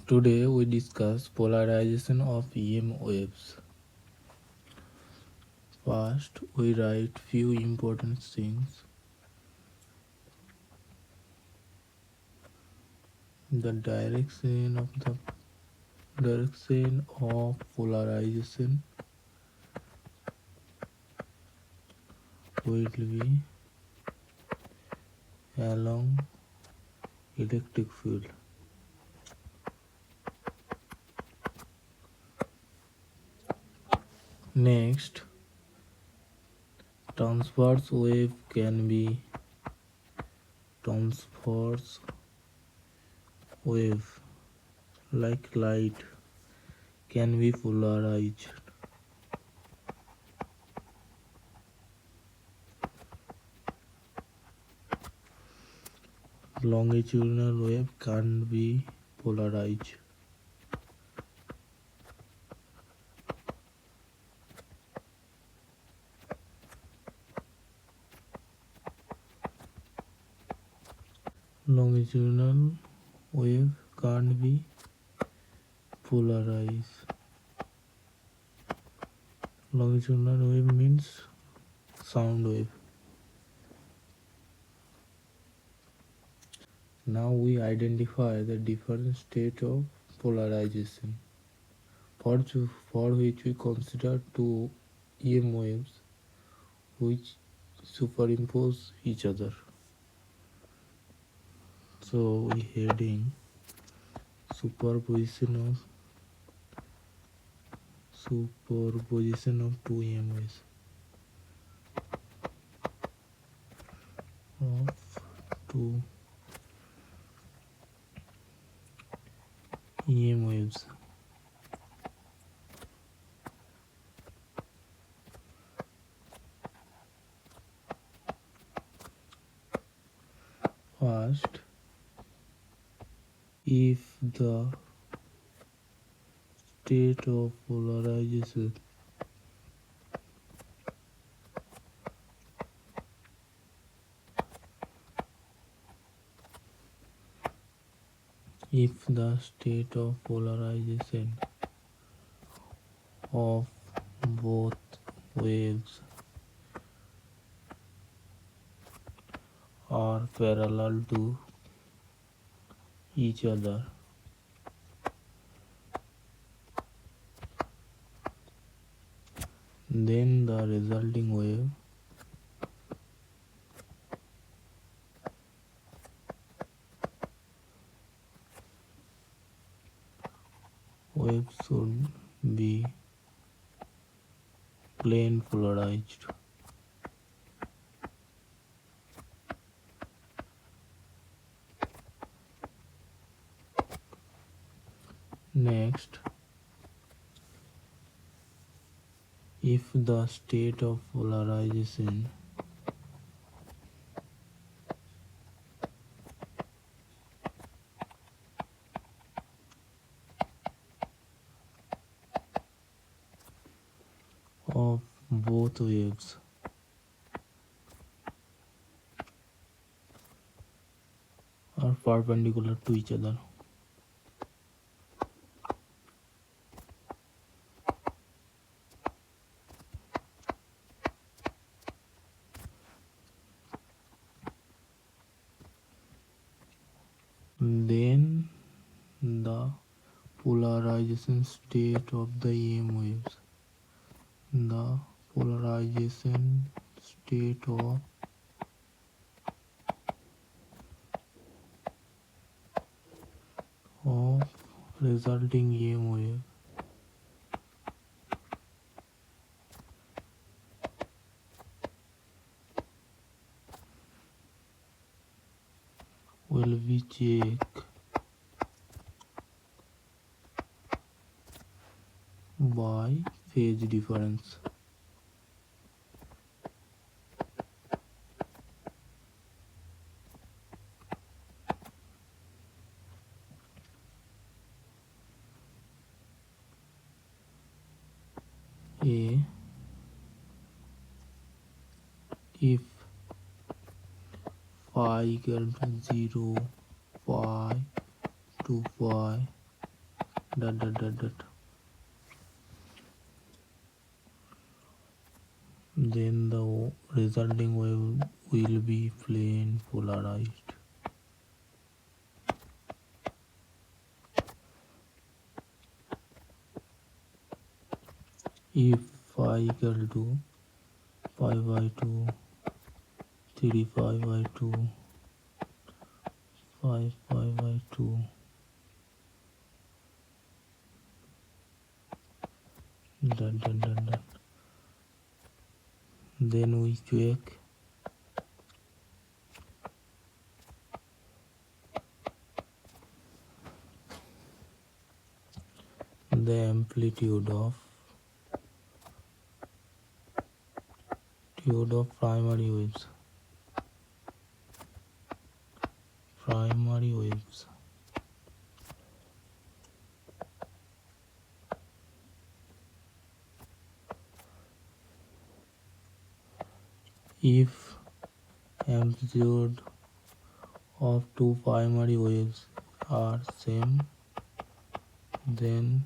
Today we discuss polarization of EM waves. First, we write few important things. The direction of polarization will be along electric field. Next, transverse wave like light can be polarized. Longitudinal wave can't be polarized. Longitudinal wave can't be polarized. Longitudinal wave means sound wave. Now we identify the different state of polarization for which we consider two EM waves which superimpose each other. So we heading superposition of two EM waves of two EM waves. First, if the state of polarization of both waves are parallel to each other, then the resulting wave should be plane polarized. Next, if the state of polarization of both waves are perpendicular to each other, then the polarization state of the EM waves, the polarization state of resulting EM wave will be checked by phase difference. If phi equal to 0, phi, 2 phi, dot dot dot dot. Then the resulting wave will be plane polarized. If phi equal to pi by 2, 3 pi by 2, 5 pi by 2, dot dot dot dot. Then we check the amplitude of primary waves. If amplitude of two primary waves are same, then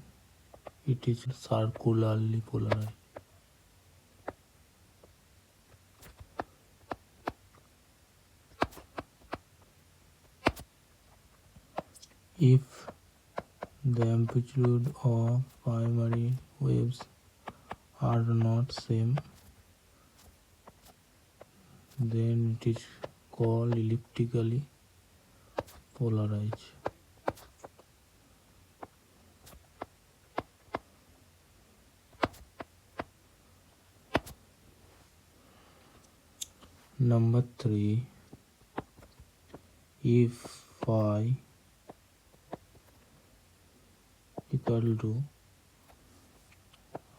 it is circularly polarized. If the amplitude of primary waves are not same, then it is called elliptically polarized. Number 3, if phi equal to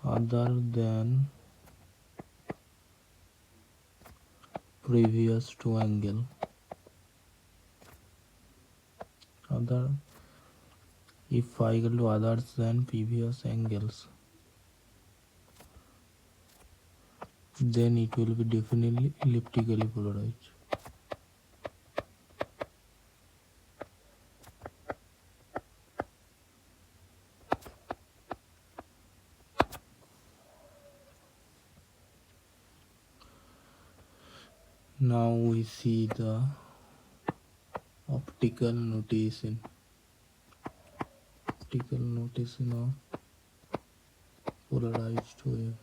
other than previous two angle, if phi equal to others than previous angles, then it will be definitely elliptically polarized. Now we see the optical notation of polarized wave.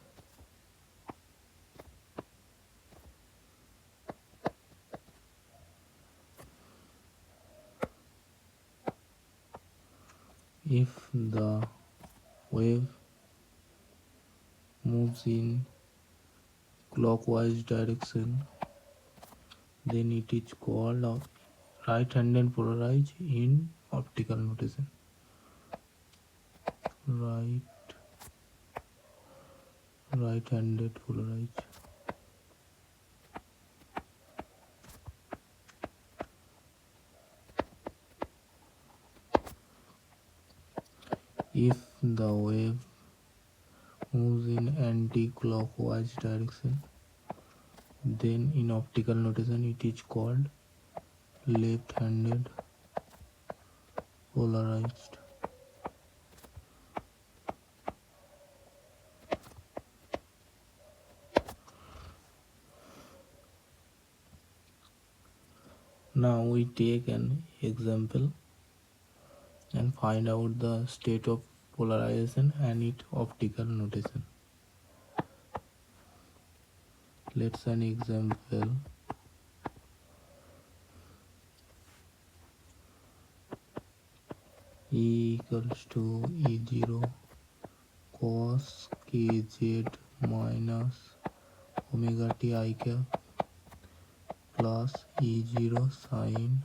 If the wave moves in clockwise direction, then it is called right-handed polarized in optical notation. Right-handed polarized. If the wave moves in anti-clockwise direction, then in optical notation it is called left-handed polarized. Now we take an example and find out the state of polarization and its optical notation. Let's an example. E equals to E0 cos kz minus omega t I cap plus E0 sin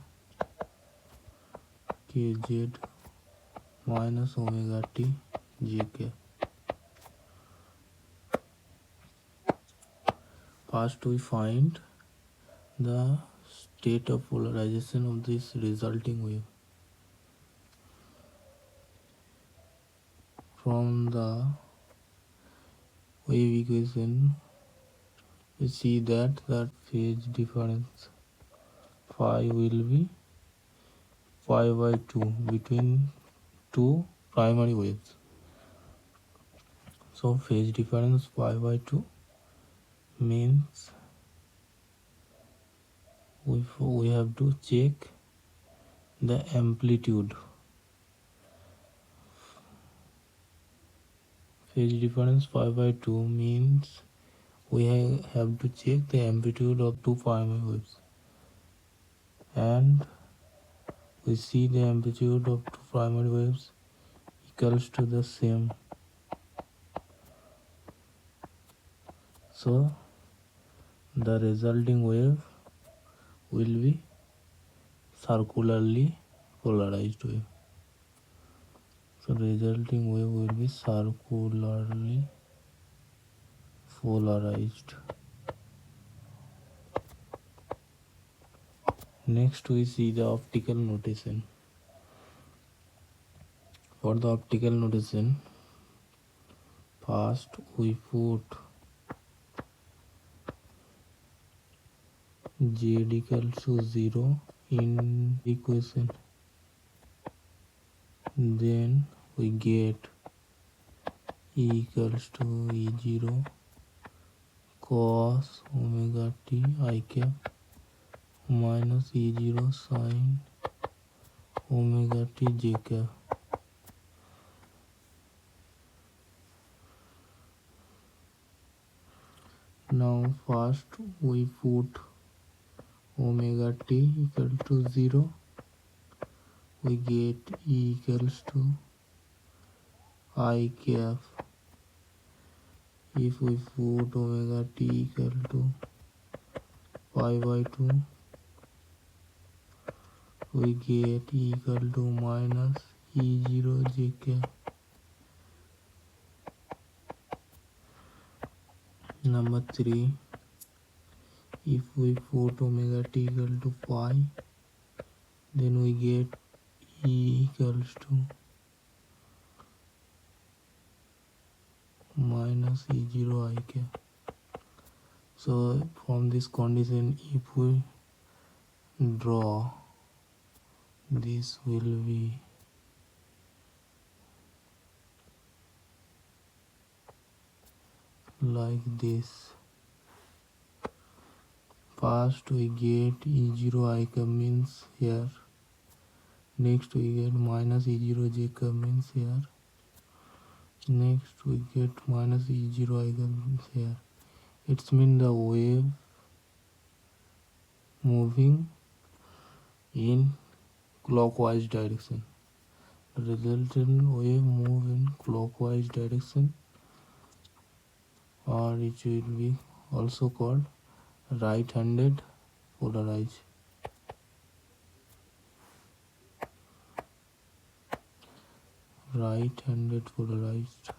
kz minus omega t j cap. First we find the state of polarization of this resulting wave. From the wave equation, we see that the phase difference phi will be pi by 2 between two primary waves. So phase difference pi by 2 means we have to check the amplitude. Phase difference pi by 2 means we have to check the amplitude of two primary waves, and we see the amplitude of two primary waves equals to the same. So the resulting wave will be circularly polarized wave. So resulting wave will be circularly polarized. Next we see the optical notation. For the optical notation, first we put Z equals to 0 in the equation. Then we get E equals to E0 cos omega t I cap minus E0 sin omega t j cap. Now first we put omega t equal to 0. We get E equals to I cap. If we put omega t equal to pi by 2, we get E equal to minus E0 j cap. Number 3, if we put omega t equal to pi, then we get E equals to minus E0 I cap. So from this condition, if we draw, this will be like this. First we get E0 I cap means here. Next we get minus E0 j cap means here. Next we get minus E0 I cap means here. It's mean the wave moving in clockwise direction. The resultant wave move in clockwise direction, or it will be also called right-handed polarized. Right-handed polarized.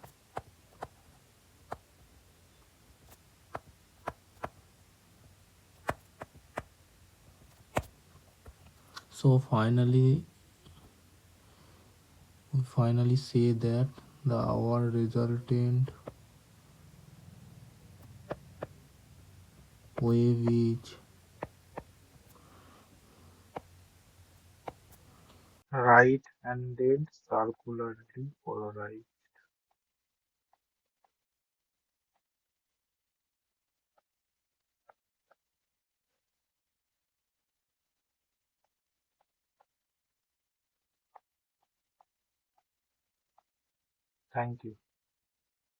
So finally we say that our resultant wave is Right-handed circularly polarized. Thank you.